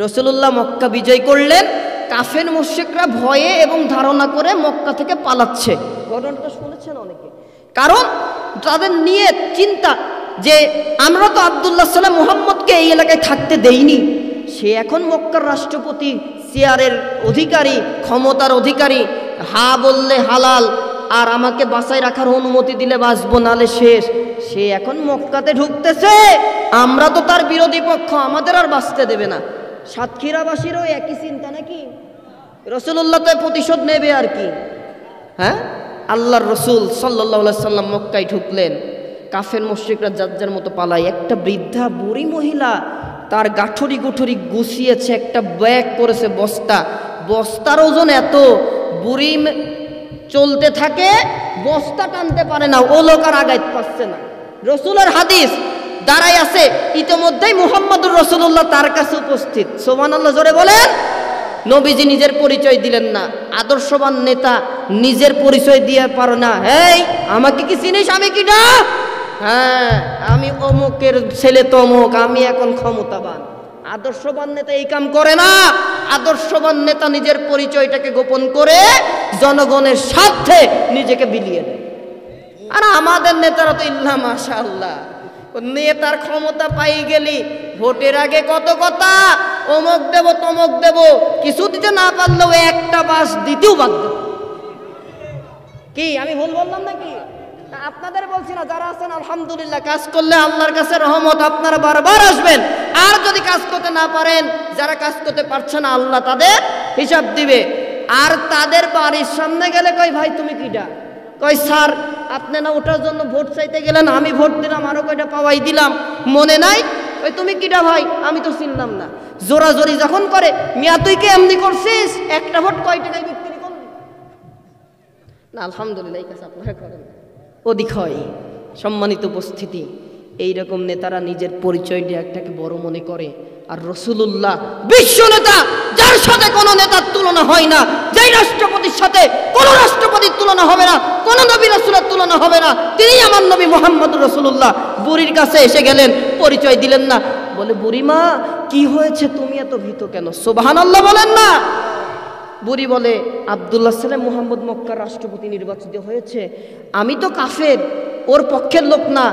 রাসূলুল্লাহ মক্কা বিজয় করলেন, কাফের মুশরিকরা ভয়ে এবং ধারণা করে মক্কা থেকে পালাচ্ছে। ঘটনাটা শুনেছেন অনেকে। কারণ তাদের নিয়ে চিন্তা যে আমরা তো আব্দুল্লাহ সাল্লাম মুহাম্মদকে এই এলাকায় থাকতে দেইনি, সে এখন মক্কার রাষ্ট্রপতি, চেয়ারের অধিকারী, ক্ষমতার অধিকারী, হা বললে হালাল, আর আমাকে বাঁচাই রাখার অনুমতি দিলে বাঁচবো, নালে শেষ। সে এখন মক্কাতে ঢুকতেছে, আমরা তো তার বিরোধী পক্ষ, আমাদের আর বাঁচতে দেবে না। সাতক্ষীরাবাসীরও একই চিন্তা নাকি? রাসূলুল্লাহ তো প্রতিশোধ নেবে আর কি। হ্যাঁ, আল্লাহর রসুল সাল্লাল্লাহু আলাইহি সাল্লাম মক্কায় ঢুকলেন, কাফের মুশরিকরা যার যার মতো পালায়। একটা বৃদ্ধা বুড়ি মহিলা তার গাঠরি গুঠরি গুছিয়েছে, একটা ব্যাগ করেছে, বস্তার ওজন এত, বুড়ি চলতে থাকে, বস্তা টানতে পারে না, ও লোক আর আগাইতে পারছে না। রসুলের হাদিস দাঁড়াই আছে, ইতিমধ্যেই মুহাম্মদুর রাসূলুল্লাহ তার কাছে উপস্থিত। সুবহানাল্লাহ, জোরে বলেন। নবীজি নিজের পরিচয় দিলেন না। আদর্শবান নেতা নিজের পরিচয় দিয়ে পারো না, এই আমাকে কি চিনিস, আমি কি না? হ্যাঁ, আমি অমুকের ছেলে তমুক, আমি এখন ক্ষমতাবান। আদর্শবান নেতা এই কাম করে না। আদর্শবান নেতা নিজের পরিচয়টাকে গোপন করে জনগণের স্বার্থে নিজেকে বিলিয়ে দেয়। আর আমাদের নেতারা তো ইল্লা মাশাআল্লাহ, নেতার ক্ষমতা পাই গেলি ভোটের আগে কত কথা, অমুক দেব তমুক দেব, কিছু দিতে না পারলেও একটা বাস দিতেও বাধ্য। কি আমি ভুল বললাম নাকি? আপনাদের বলছি না, যারা আছেন আলহামদুলিল্লাহ, কাজ করলে আল্লাহর কাছে রহমত, আপনারা বারবার আসবেন। আর যদি কাজ করতে না পারেন, যারা কাজ করতে পারছে না, আল্লাহ তাদের হিসাব দিবে। আর তাদের বাড়ির সামনে গেলে কই, ভাই তুমি কিটা? কই স্যার, আপনি না ওটার জন্য ভোট চাইতে গেলেন, আমি ভোট দিলাম, আরো কয়টা পাওয়াই দিলাম, মনে নাই? ওই তুমি কিটা ভাই? আমি তো চিনলাম না। জোরাজোরি যখন করে, মিয়া তুই কে এমনি করছিস, একটা ভোট কয় টাকায় বিক্রি করলি? না আলহামদুলিল্লাহ, এই কাজ আপনারা করেন। অধিক হয়। সম্মানিত উপস্থিতি, এইরকম নেতারা নিজের পরিচয় দিয়ে একটাকে বড় মনে করে। আর রাসূলুল্লাহ বিশ্ব নেতা, যার সাথে কোনো নেতার তুলনা হয় না, যেই রাষ্ট্রপতির সাথে কোনো রাষ্ট্রপতির তুলনা হবে না, কোনো নবী রাসূলের তুলনা হবে না, তিনি আমার নবী মুহাম্মদুর রাসূলুল্লাহ। বুড়ির কাছে এসে গেলেন, পরিচয় দিলেন না। বলে, বুড়িমা কি হয়েছে, তুমি এত ভীত কেন? সুবহানাল্লাহ বলেন না। বুড়ি বলে, আব্দুল্লাহ সাল্লাম মুহাম্মদ মক্কার রাষ্ট্রপতি নির্বাচিত হয়েছে, আমি তো কাফের, ওর পক্ষের লোক না,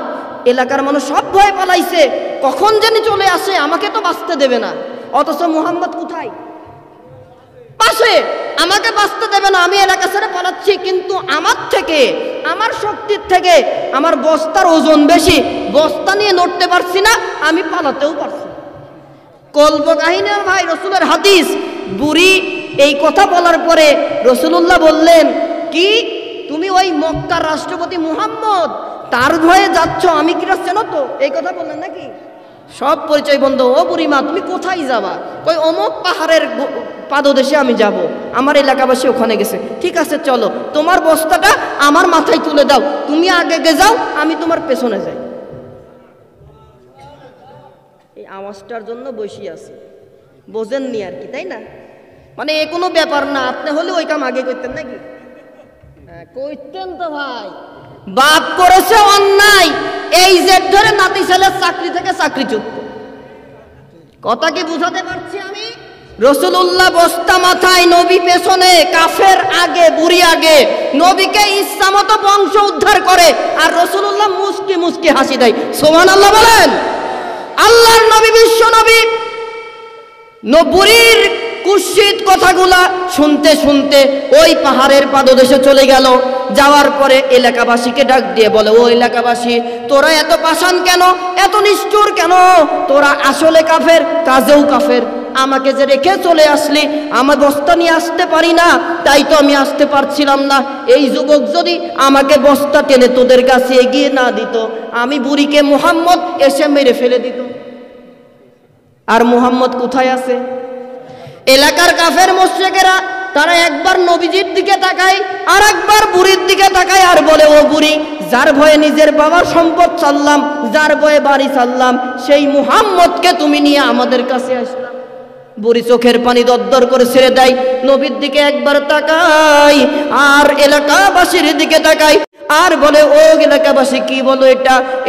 এলাকার মানুষ সব ভয়ে পালাইছে, কখন জানি চলে আসে, আমাকে তো বাঁচতে দেবে না। অথচ মুহাম্মদ কোথায়? পাশে, আমাকে বাঁচতে দেবে না, আমি এলাকা ছেড়ে পালাচ্ছি। কিন্তু আমার থেকে, আমার শক্তির থেকে আমার বস্তার ওজন বেশি, বস্তা নিয়ে নড়তে পারছি না, আমি পালাতেও পারছি। কল্প কাহিনী ভাই, রসুলের হাদিস। বুড়ি এই কথা বলার পরে রাসূলুল্লাহ বললেন, কি তুমি ওই মক্কার রাষ্ট্রপতি মুহাম্মদ, তার ভয়ে যাচ্ছ, আমি কিরা চেনো তো? এই কথা বললেন নাকি? সব পরিচয় বন্ধ। ও বুড়িমা তুমি কোথায় যাবা? কই অমুক পাহাড়ের পাদদেশে আমি যাব, আমার এলাকাবাসী ওখানে গেছে। ঠিক আছে চলো, তোমার বস্তাটা আমার মাথায় তুলে দাও, তুমি আগে যাও, আমি তোমার পেছনে যাই। এই আওয়াজটার জন্য বসে আছি, বোঝেননি আর কি, তাই না? মানে এ কোনো ব্যাপার না, আপনি হলে ওই কাম আগে করতেন নাকি? হ্যাঁ করতেন তো ভাই। বাপ করেছে অন্যায়, এই জেদ ধরে নাতি ছেলের চাকরি থেকে চাকরিচ্যুত। কথা কি বুঝাতে পারছি আমি? রাসূলুল্লাহ বস্তা মাথায়, নবী পেছনে, কাফের আগে, বুড়ি আগে, নবীকে ইচ্ছামতো বংশ উদ্ধার করে, আর রাসূলুল্লাহ মুস্কি মুস্কি হাসি দেয়। সুবহানাল্লাহ বলেন। আল্লাহর নবী, বিশ্ব নবী, বুড়ির কুৎসিত কথাগুলা শুনতে শুনতে ওই পাহাড়ের পাদদেশে চলে গেল। যাওয়ার পরে এলাকাবাসীকে ডাক দিয়ে বলে, ও এলাকাবাসী, তোরা এত পাষাণ কেন, এত নিষ্ঠুর কেন? তোরা আসলে কাফের, কাজেও কাফের। আমাকে যে রেখে চলে আসলি, আমার বস্তা নিয়ে আসতে পারি না, তাই তো আমি আসতে পারছিলাম না। এই যুবক যদি আমাকে বস্তা টেনে তোদের কাছে এগিয়ে না দিত, আমি বুড়িকে মুহাম্মদ এসে মেরে ফেলে দিত। আর মুহাম্মদ কোথায় আছে? এলাকার কাফের মুশরিকেরা তারা একবার নবীজির দিকে তাকায়, আর একবার বুড়ির দিকে তাকায়, আর বলে, ও বুড়ি, যার ভয়ে নিজের বাবার সম্পদ ছাড়লাম, যার ভয়ে বাড়ি ছাড়লাম, সেই মুহাম্মদকে তুমি নিয়ে আমাদের কাছে আসলাম। বুড়ি চোখের পানি দরদর করে ছেড়ে দেয়, নবীর দিকে একবার তাকায়, আর এলাকাবাসীর দিকে তাকায়, আর বলে, ও এলাকাবাসী কি বলো,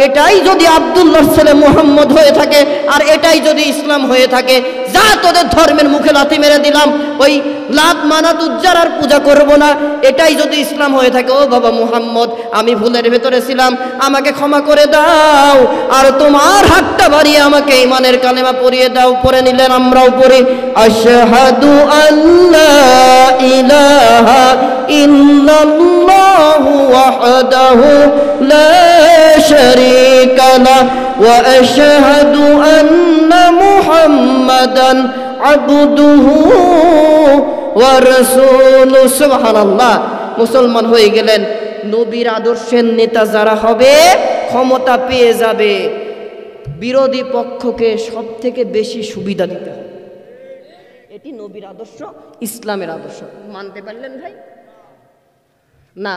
এটাই যদি আব্দুল্লাহর ছেলে মুহাম্মদ হয়ে থাকে, আর এটাই যদি ইসলাম হয়ে থাকে, যা তোদের ধর্মের মুখে লাথি মেরে দিলাম, ওই লাত মানাত উজ্জার আর পূজা করব না, এটাই যদি ইসলাম হয়ে থাকে, ও বাবা মুহাম্মদ আমি ভুলের ভেতরে ছিলাম, আমাকে ক্ষমা করে দাও, আর তোমার হাতটা বাড়িয়ে আমাকে ঈমানের কালেমা পড়িয়ে দাও। পড়ে নিলেন, আমরাও পড়ি, আশহাদু আল্লা ইলাহা ইল্লাল্লাহু ওয়াহদাহু লা শারীকা লাহু ওয়া আশহাদু আন্না মুহাম্মাদান আবদুহু ওয়া রাসূলুহু। সুবহানাল্লাহ। মুসলমান হয়ে গেলেন। নবীর আদর্শের নেতা যারা হবে ক্ষমতা পেয়ে যাবে, বিরোধী পক্ষকে সব থেকে বেশি সুবিধা দিতে হবে। এটি নবীর আদর্শ, ইসলামের আদর্শ। মানতে পারলেন ভাই? না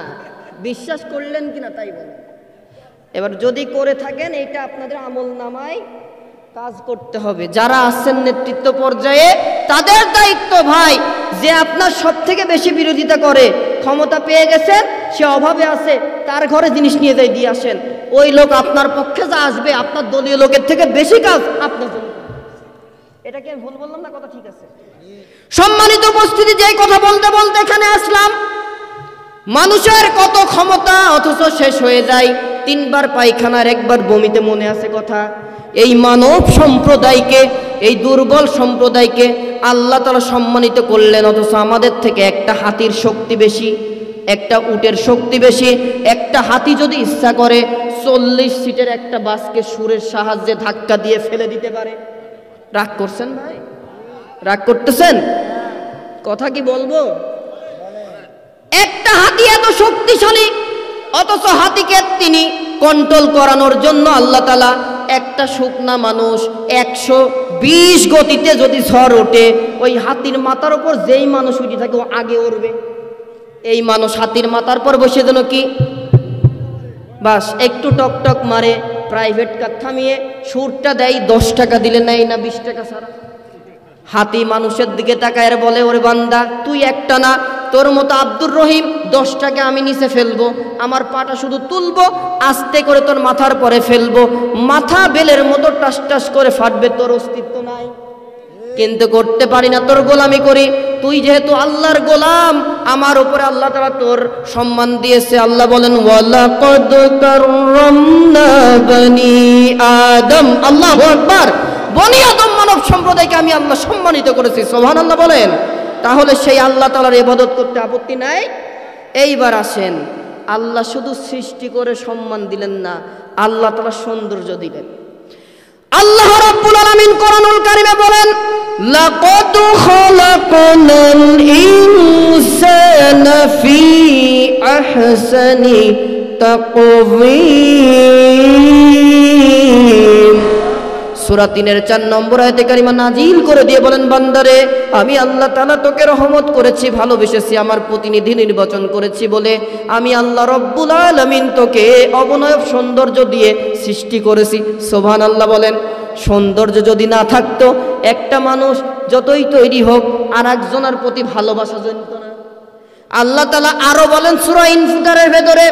বিশ্বাস করলেন কিনা তাই বলেন। এবার যদি করে থাকেন এটা আপনাদের আমল নামায় কাজ করতে হবে। যারা আছেন নেতৃত্ব পর্যায়ে তাদের দায়িত্ব ভাই, যে আপনার সব থেকে বেশি বিরোধিতা করে, ক্ষমতা পেয়ে গেছেন, সে অভাবে আছে, তার ঘরে জিনিস নিয়ে যাই দিয়ে আসেন। ওই লোক আপনার পক্ষে যা আসবে আপনার দলীয় লোকের থেকে বেশি কাজ আপনার জন্য। এটা কি আমি ভুল বললাম না? কথা ঠিক আছে? সম্মানিত উপস্থিতি, যেই কথা বলতে বলতে এখানে আসলাম, মানুষের কত ক্ষমতা অথচ শেষ হয়ে যায়। 3 বার পায়খানার 1 বার বমিতে মনে আছে কথা। এই মানব সম্প্রদায়কে, এই দুর্বল সম্প্রদায়কে আল্লাহ তাআলা সম্মানিত করলেন, অথচ আমাদের থেকে একটা হাতির শক্তি বেশি, একটা উটের শক্তি বেশি। একটা হাতি যদি ইচ্ছা করে 40 সিটের একটা বাসকে সুরের সাহায্যে ধাক্কা দিয়ে ফেলে দিতে পারে। রাগ করছেন ভাই? রাগ করতেছেন? কথা কি বলবো? একটা হাতি এত শক্তিশালী, অথচ হাতিকে তিনি কন্ট্রোল করানোর জন্য আল্লাহ তাআলা একটা শুকনা মানুষ 120 গতিতে যদি ঝড় ওঠে, ওই হাতির মাথার উপর যেই মানুষ উঠে থাকে ও আগে উঠবে। এই মানুষ হাতির মাথার পর বসে যেন কি বাস একটু টক টক মারে, প্রাইভেট কার থামিয়ে সুরটা দেয়, 10 টাকা দিলে নেয় না 20 টাকা ছাড়া। হাতি মানুষের দিকে তাকায় বলে, ওরে বান্দা তুই একটা না, তোর মতো আব্দুর রহিম 10 টাকা আমি নিচে ফেলবো, আমার পাটা শুধু তুলবো, আস্তে করে তোর মাথার পরে ফেলবো, মাথা বেলের মতো টাস টাস করে ফাটবে, তোর অস্তিত্ব নাই। কিন্তু করতে পারি না, তোর গোলামি করি। তুই যেহেতু আল্লাহর গোলাম, আমার উপরে আল্লাহ তাআলা তোর সম্মান দিয়েছে। আল্লাহ বলেন, ওয়ালাকাদ কাররামনা বনি আদম। আল্লাহু আকবার। বনি আদম মানব সম্প্রদায়কে আমি আল্লাহ সম্মানিত করেছি। সুবহানাল্লাহ বলেন। তাহলে সেই আল্লাহ তাআলার ইবাদত করতে আপত্তি নাই? এইবার আসেন, আল্লাহ শুধু সৃষ্টি করে সম্মান দিলেন না, আল্লাহ তাআলা সৌন্দর্য দিলেন। আল্লাহ রাব্বুল আলামিন কোরআনুল কারীমে বলেন, লাকাদ খালাকনাল ইনসানা ফি আহসানি তাকওয়িম। সূরা 3-এর 4 নম্বর আয়াতে কারিমা নাজিল করে দিয়ে বলেন, বান্দারে আমি আল্লাহ তাআলা তোকে রহমত করেছি, ভালোবেসেছি, আমার প্রতিনিধি নির্বাচন করেছি বলে আমি আল্লাহ রব্বুল আলামিন তোকে অবনয়ব সৌন্দর্য দিয়ে সৃষ্টি করেছি। সুবহানাল্লাহ বলেন। সৌন্দর্য যদি না থাকতো, একটা মানুষ যতই তৈরি হোক আর একজনের প্রতি ভালোবাসা জনিত না। আল্লাহ তাআলা আরো বলেন সূরা ইনফিতারের ভেতরে,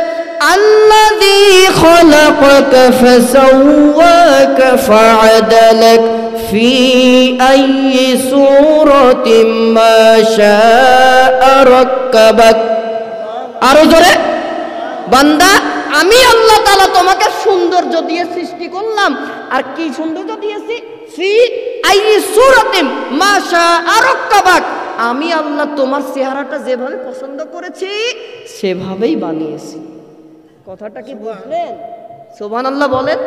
আল্লাযী খালাকাকা ফাসাওয়াকা ফাআদালাক ফি আইয়ি সূরাতিন মা শাআ রাক্কাবাক। আরো জোরে, বান্দা আমি আল্লাহ তাআলা তোমাকে সৌন্দর্য দিয়ে সৃষ্টি করলাম। আর কি সৌন্দর্য দিয়েছি? ফি আইয়ি সূরাতিন মা শাআ রাক্কাবাক। আমি আল্লাহ তোমার চেহারাটা যেভাবে পছন্দ করেছি সেভাবেই বানিয়েছি। কথাটা কি বুঝলেন? সুবহানাল্লাহ বলেন।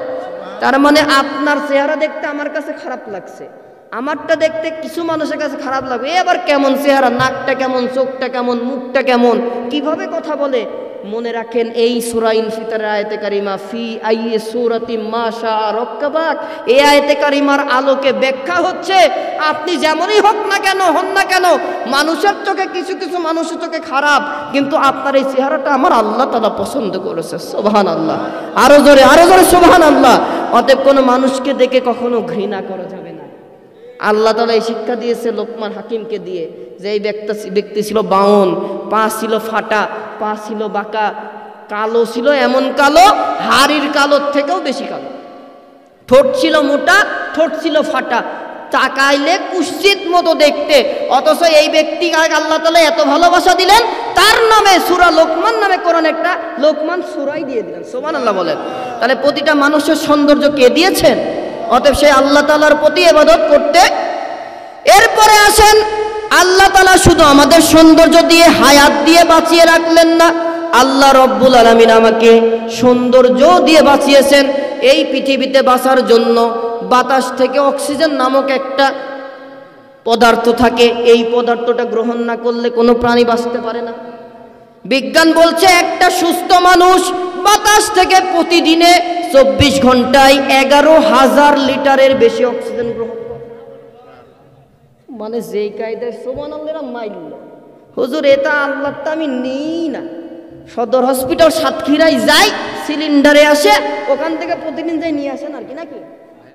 তার মানে আপনার চেহারা দেখতে আমার কাছে খারাপ লাগছে, আমারটা দেখতে কিছু মানুষের কাছে খারাপ লাগবে। এবার কেমন চেহারা, নাকটা কেমন, চোখটা কেমন, মুখটা কেমন, কিভাবে কথা বলে। মনে রাখেন এই সূরা ইনফিতারের আয়াতে কারিমা ফি আইয়ি সূরাতিন মা শাআ রাক্কাবাক, এই আয়াতে কারিমার আলোকে ব্যাখ্যা হচ্ছে আপনি যেমনই হোক না কেন, হন না কেন, মানুষের চোখে কিছু কিছু মানুষের চোখে খারাপ, কিন্তু আপনার এই চেহারাটা আমার আল্লাহ তাআলা পছন্দ করেছে। সুবহানাল্লাহ। আরো জোরে, আরো জোরে সুবহানাল্লাহ। অতএব কোনো মানুষকে দেখে কখনো ঘৃণা করা যাবে না। আল্লাহ তাআলা এই শিক্ষা দিয়েছে লোকমান হাকিমকে দিয়ে, যে এই ব্যক্তি ছিল বাউন, পা ছিল ফাটা, পা ছিল বাঁকা, কালো ছিল, এমন কালো হাড়ির কালোর থেকেও বেশি কালো, ঠোঁট ছিল মোটা, ঠোঁট ছিল ফাটা, তাকাইলে কুৎসিত মতো দেখতে, অথচ এই ব্যক্তিকে আল্লাহ তাআলা এত ভালোবাসা দিলেন, তার নামে সূরা লোকমান নামে কোরআন একটা লোকমান সূরাই দিয়ে দিলেন। সুবহানাল্লাহ বলেন। তাহলে প্রতিটা মানুষের সৌন্দর্য কে দিয়েছেন? অতএব সেই আল্লাহ তাআলার প্রতি ইবাদত করতে। এরপরে আসেন, আল্লাহ তাআলা শুধু আমাদের সৌন্দর্য দিয়ে হায়াত দিয়ে বাঁচিয়ে রাখলেন না, আল্লাহ রব্বুল আলামিন আমাকে সৌন্দর্য দিয়ে বাঁচিয়েছেন। এই পৃথিবীতে বাঁচার জন্য বাতাস থেকে অক্সিজেন নামক একটা পদার্থ থাকে, এই পদার্থটা গ্রহণ না করলে কোনো প্রাণী বাঁচতে পারে না। বিজ্ঞান বলছে একটা সুস্থ মানুষ বাতাস থেকে প্রতিদিনে 24 ঘন্টায় 11,000 লিটারের বেশি অক্সিজেন গ্রহণ করে। মানে যেই কায়দায় সুবহানাল্লাহ মাইল, হুজুর এটা আল্লাহটা আমি নিই না, সদর হসপিটাল সাতক্ষীরায় যাই, সিলিন্ডারে আসে, ওখান থেকে প্রতিদিন যাই নিয়ে আসেন আর কি, নাকি?